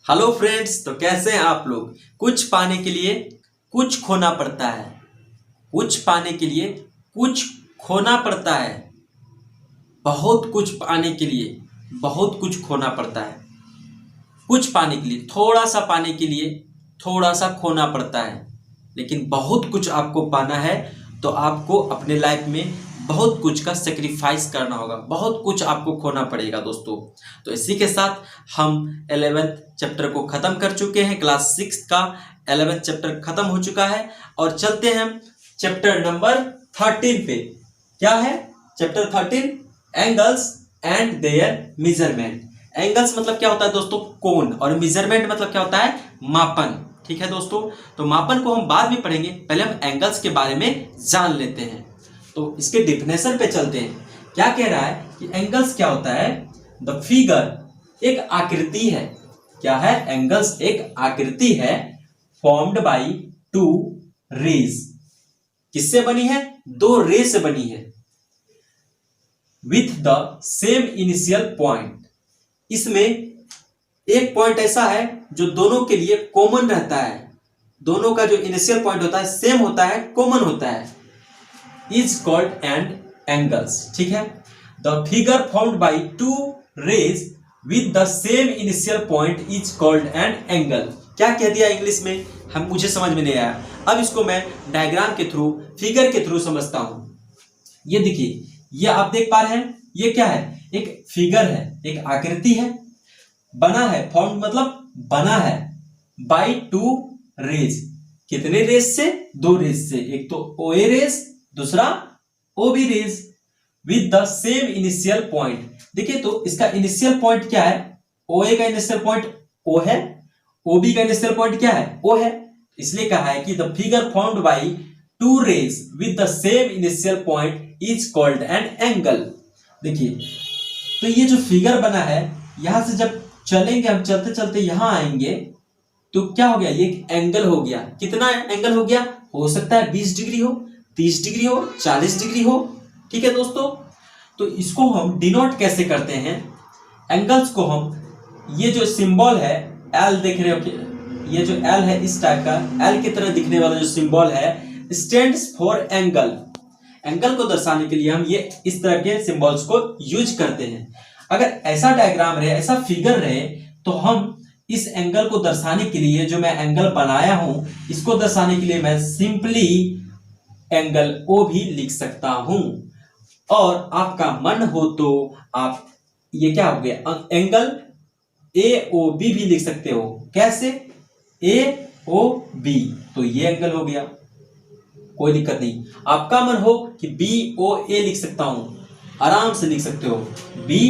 Hello friends, तो कैसे हैं आप लोग। कुछ पाने के लिए कुछ खोना पड़ता है। कुछ पाने के लिए कुछ खोना पड़ता है। बहुत कुछ पाने के लिए बहुत कुछ खोना पड़ता है। कुछ पाने के लिए, थोड़ा सा पाने के लिए थोड़ा सा खोना पड़ता है। लेकिन बहुत कुछ आपको पाना है तो आपको अपने लाइफ में बहुत कुछ का सेक्रीफाइस करना होगा, बहुत कुछ आपको खोना पड़ेगा दोस्तों। तो इसी के साथ हम 11th चैप्टर को ख़त्म कर चुके हैं। क्लास 6 का 11th चैप्टर ख़त्म हो चुका है और चलते हैं चैप्टर नंबर 13 पे। क्या है chapter 13? Angles and there measurement. Angles मतलब क्या होता है दोस्तों? कोण। और मेजरमेंट मतलब क्या होता है? मापन। ठीक है दोस्तों, तो मापन को हम बाद में पढ़ेंगे, पहले हम एंगल्स के बारे में जान लेते हैं। तो इसके डिफिनेशन पे चलते हैं। क्या कह रहा है कि एंगल्स क्या होता है? द फिगर एक आकृति है। क्या है? एंगल्स एक आकृति है फॉर्म्ड बाई टू रेज। किससे बनी है? दो रे से बनी है। With the same initial point. इसमें एक पॉइंट ऐसा है जो दोनों के लिए कॉमन रहता है। दोनों का जो इनिशियल पॉइंट होता है सेम होता है, कॉमन होता है। Is called and angles. ठीक है, the figure formed by two rays with the same initial point is called and angle. क्या कह दिया इंग्लिश में? मुझे समझ में नहीं आया। अब इसको मैं डायग्राम के थ्रू, फिगर के थ्रू समझता हूं। ये देखिए, ये आप देख पा रहे हैं, ये क्या है? एक फिगर है, एक आकृति है, बना है। फॉर्म मतलब बना है बाई टू रेज। कितने रेज से? दो रेज से। एक तो ओ ए रेज, दूसरा O B rays with the same initial point. देखिए, तो इसका इनिशियल पॉइंट क्या है? ओ ए का इनिशियल पॉइंट ओ है, ओ बी का इनिशियल पॉइंट क्या है? ओ है। इसलिए कहा है कि the figure formed by two rays with the same initial point is called an angle. देखिए, तो ये जो फिगर बना है, यहां से जब चलेंगे हम, चलते चलते यहां आएंगे तो क्या हो गया? ये एक एंगल हो गया। कितना एंगल हो गया? हो सकता है 20 डिग्री हो, 30 डिग्री हो, 40 डिग्री हो। ठीक है दोस्तों, तो इसको हम डिनोट कैसे करते हैं? एंगल्स को हम, ये जो सिंबल है एल देख रहे हो, ये जो एल है इस टाइप का एल की तरह दिखने वाला जो सिंबल है स्टैंड्स फॉर एंगल। एंगल को दर्शाने के लिए हम ये इस तरह के सिंबल्स को यूज करते हैं। अगर ऐसा डायग्राम रहे, ऐसा फिगर रहे, तो हम इस एंगल को दर्शाने के लिए, जो मैं एंगल बनाया हूं, इसको दर्शाने के लिए मैं सिंपली एंगल ओ भी लिख सकता हूं। और आपका मन हो तो आप ये क्या हो गया? एंगल ए ओ बी भी लिख सकते हो। कैसे? ए ओ बी, तो ये एंगल हो गया, कोई दिक्कत नहीं। आपका मन हो कि बी ओ ए लिख सकता हूं, आराम से लिख सकते हो, बी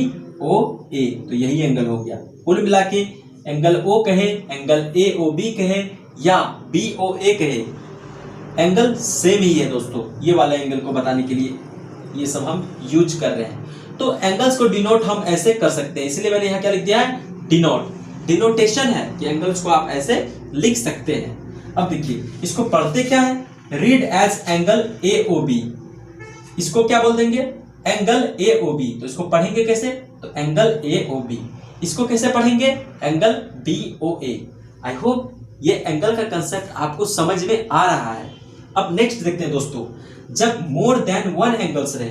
ओ ए, तो यही एंगल हो गया। कुल मिला के एंगल ओ कहे, एंगल ए ओ बी कहे या बी ओ ए कहे, एंगल सेम ही है दोस्तों। ये वाला एंगल को बताने के लिए ये सब हम यूज कर रहे हैं। तो एंगल्स को डिनोट हम ऐसे कर सकते हैं, इसलिए मैंने यहां क्या लिख दिया है? डिनोट। डिनोटेशन है कि एंगल्स को आप ऐसे लिख सकते हैं। अब देखिए, इसको पढ़ते क्या है? Read as angle A O B. इसको क्या बोल देंगे? Angle A O B. तो इसको पढ़ेंगे कैसे? तो एंगल ए ओ बी। इसको कैसे पढ़ेंगे? Angle B O A. I hope ये एंगल का कंसेप्ट आपको समझ में आ रहा है। अब नेक्स्ट देखते हैं दोस्तों, जब मोर देन वन एंगल्स रहे।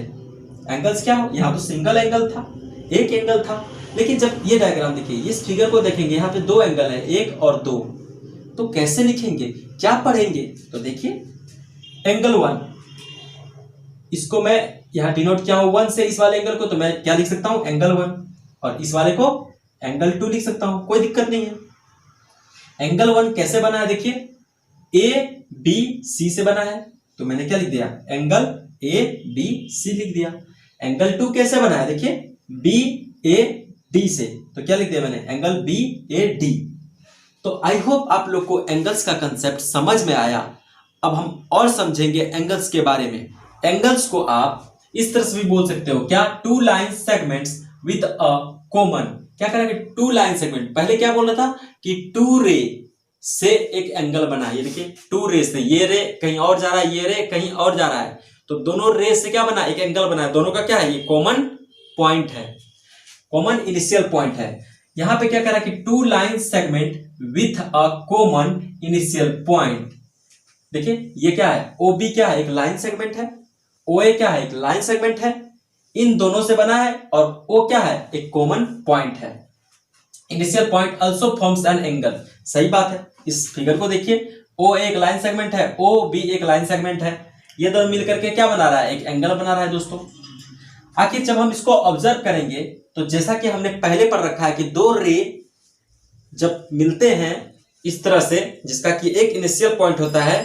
एंगल्स क्या हो? यहां तो सिंगल एंगल था, एक एंगल था। लेकिन जब ये डायग्राम देखिए, इस फिगर को देखेंगे, यहाँ पे दो एंगल है, एक और दो। तो कैसे लिखेंगे, क्या पढ़ेंगे? तो देखिए, एंगल वन, इसको मैं यहां डिनोट किया हूं वन से, इस वाले एंगल को, तो मैं क्या लिख सकता हूं? Angle one. और इस वाले को एंगल टू लिख सकता हूं, कोई दिक्कत नहीं है। एंगल वन कैसे बना है? देखिए, ए बी सी से बना है, तो मैंने क्या लिख दिया? एंगल ए बी सी लिख दिया। एंगल टू कैसे बना है? देखिए, बी ए डी से, तो क्या लिख दिया मैंने? Angle B A D. तो आई होप आप लोग को एंगल्स का कंसेप्ट समझ में आया। अब हम और समझेंगे एंगल्स के बारे में। एंगल्स को आप इस तरह से भी बोल सकते हो, क्या? Two line segments with a common. क्या करेंगे? Two line segment. पहले क्या बोल रहा था कि टू रे से एक एंगल बना है। ये देखिए, टू रे से, ये रे कहीं और जा रहा है, ये रे कहीं और जा रहा है, तो दोनों रे से क्या बना? एक एंगल बना है। दोनों का क्या है? ये कॉमन पॉइंट है, कॉमन इनिशियल पॉइंट है। यहां पे क्या कह रहा है कि two line segment with a common initial point. देखिए ये क्या है, OB क्या है, एक लाइन सेगमेंट है, OA क्या है, एक लाइन सेगमेंट है, इन दोनों से बना है, और O क्या है, एक कॉमन पॉइंट है। Initial point also forms an angle. सही बात है, इस फिगर को देखिए, OA एक लाइन सेगमेंट है, OB एक लाइन सेगमेंट है, ये दोनों मिलकर के क्या बना रहा है, एक एंगल बना रहा है दोस्तों। आखिर जब हम इसको ऑब्जर्व करेंगे तो जैसा कि हमने पहले पढ़ रखा है कि दो रे जब मिलते हैं इस तरह से, जिसका कि एक इनिशियल पॉइंट होता है,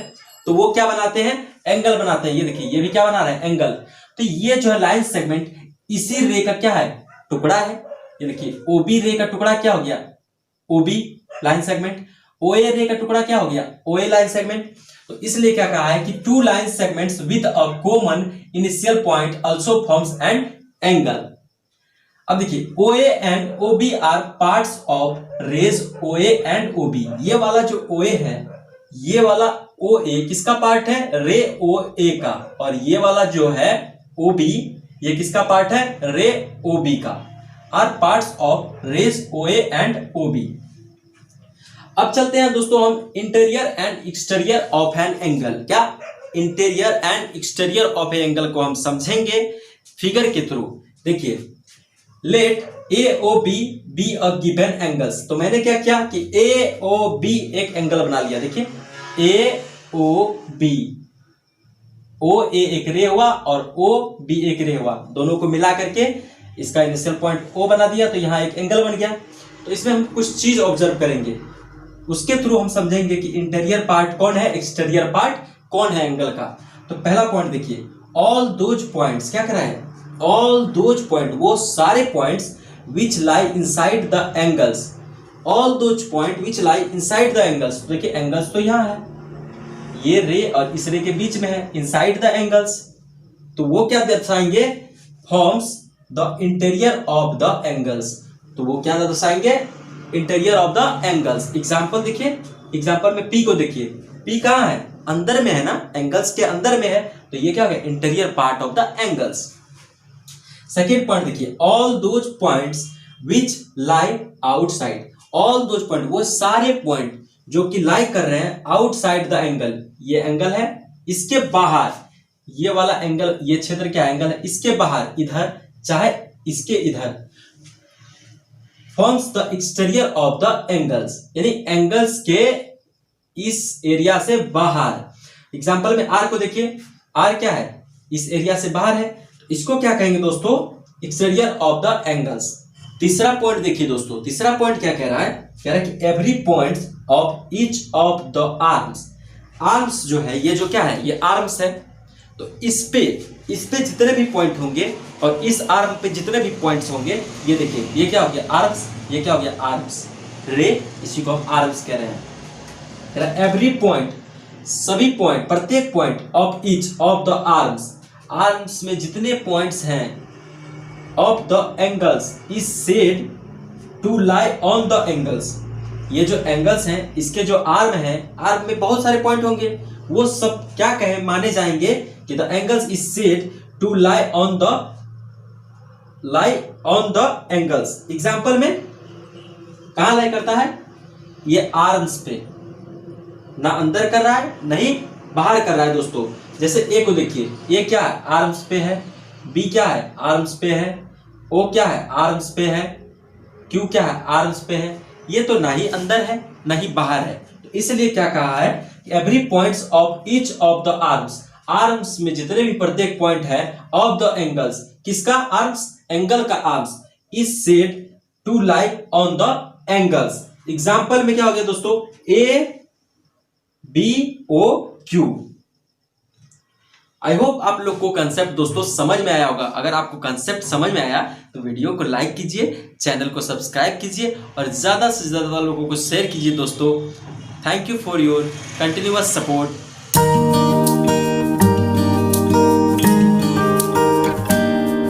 तो वो क्या बनाते हैं, एंगल बनाते हैं। ये देखिए ये भी क्या बना रहा है, एंगल। तो ये जो है लाइन सेगमेंट इसी रे का क्या है, टुकड़ा है। ये देखिए OB रे का टुकड़ा क्या हो गया, OB लाइन सेगमेंट, OA रे का टुकड़ा क्या हो गया, OA लाइन सेगमेंट। तो इसलिए क्या कहा है कि two line segments with a common initial point also forms an angle. अब देखिए OA and OB are parts of rays OA and OB। ये वाला जो OA है, ये वाला OA किसका पार्ट है, रे OA का, और ये वाला जो है OB ये किसका पार्ट है, रे OB का। Are parts of rays OA and OB। अब चलते हैं दोस्तों हम interior and exterior of an angle. क्या, interior and exterior of a angle को हम समझेंगे फिगर के थ्रू। देखिए let AOB be a given angles. तो मैंने क्या किया कि AOB एक एंगल बना लिया। देखिए AOB, OA एक रे हुआ और OB एक रे हुआ, दोनों को मिला करके इसका इनिशियल पॉइंट O बना दिया, तो यहाँ एक एंगल बन गया। तो इसमें हम कुछ चीज ऑब्जर्व करेंगे, उसके थ्रू हम समझेंगे कि इंटीरियर पार्ट कौन है, एक्सटीरियर पार्ट कौन है एंगल का। तो पहला पॉइंट देखिए, ऑल दोज पॉइंट्स, क्या कह रहा है, ऑल दोज पॉइंट, वो सारे points which lie inside the angles, all those point which lie inside the angles. देखिए एंगल्स तो यहाँ है, ये रे और इस रे के बीच में है, इनसाइड द एंगल्स, तो वो क्या दर्शाएंगे, forms the interior of the angles. तो वो क्या दर्शाएंगे, interior of the angles. Example देखिए, एग्जाम्पल में P को देखिए, P कहाँ है, अंदर में है ना, एंगल्स के अंदर में है, तो ये क्या हो गया, interior part of the angles. Second point देखिए, all those points which lie outside, all those point, वो सारे पॉइंट जो कि लाई कर रहे हैं आउटसाइड द एंगल, ये एंगल है, इसके बाहर ये वाला एंगल, ये क्षेत्र क्या एंगल है, इसके बाहर, इधर चाहे इसके इधर, forms the exterior of the angles, यानी एंगल्स के इस एरिया से बाहर। एग्जांपल में R को देखिए, R क्या है, इस एरिया से बाहर है, तो इसको क्या कहेंगे दोस्तों, एक्सटीरियर ऑफ द एंगल्स। तीसरा पॉइंट देखिए दोस्तों, तीसरा पॉइंट क्या कह रहा है, कह रहा है कि every point of each of the arms, arms जो है ये जो क्या है, ये आर्म्स है, तो इस पे जितने भी पॉइंट होंगे और इस आर्म पे जितने भी पॉइंट्स होंगे, ये देखिए ये क्या हो गया आर्म्स, ये क्या हो गया आर्म्स, रे, इसी को हम आर्म्स कह रहे हैं। एवरी पॉइंट, सभी पॉइंट, प्रत्येक point of each of the arms, arms में जितने पॉइंट्स हैं, of the angles is said to lie on the angles. ये जो एंगल्स हैं, इसके जो आर्म है, आर्म में बहुत सारे पॉइंट होंगे, वो सब क्या कहे माने जाएंगे कि the angles is said to lie on the angles. Example में कहां लाई करता है, ये आर्म्स पे, ना अंदर कर रहा है नहीं बाहर कर रहा है दोस्तों। जैसे ए को देखिए, ये क्या है, आर्म्स पे है, बी क्या है, आर्म्स पे है, ओ क्या है, आर्म्स पे है, क्यू क्या है, आर्म्स पे है, ये तो ना ही अंदर है ना ही बाहर है। तो इसलिए क्या कहा है, every points of each of the arms, arms में जितने भी प्रत्येक पॉइंट है, ऑफ द एंगल्स, किसका आर्म्स, एंगल का arms, is said to lie on the angles. Example में क्या हो गया दोस्तों, A B O Q. I hope आप लोग को कंसेप्ट दोस्तों समझ में आया होगा। अगर आपको कंसेप्ट समझ में आया तो वीडियो को लाइक कीजिए, चैनल को सब्सक्राइब कीजिए और ज़्यादा से ज़्यादा लोगों को शेयर कीजिए दोस्तों। Thank you for your continuous support.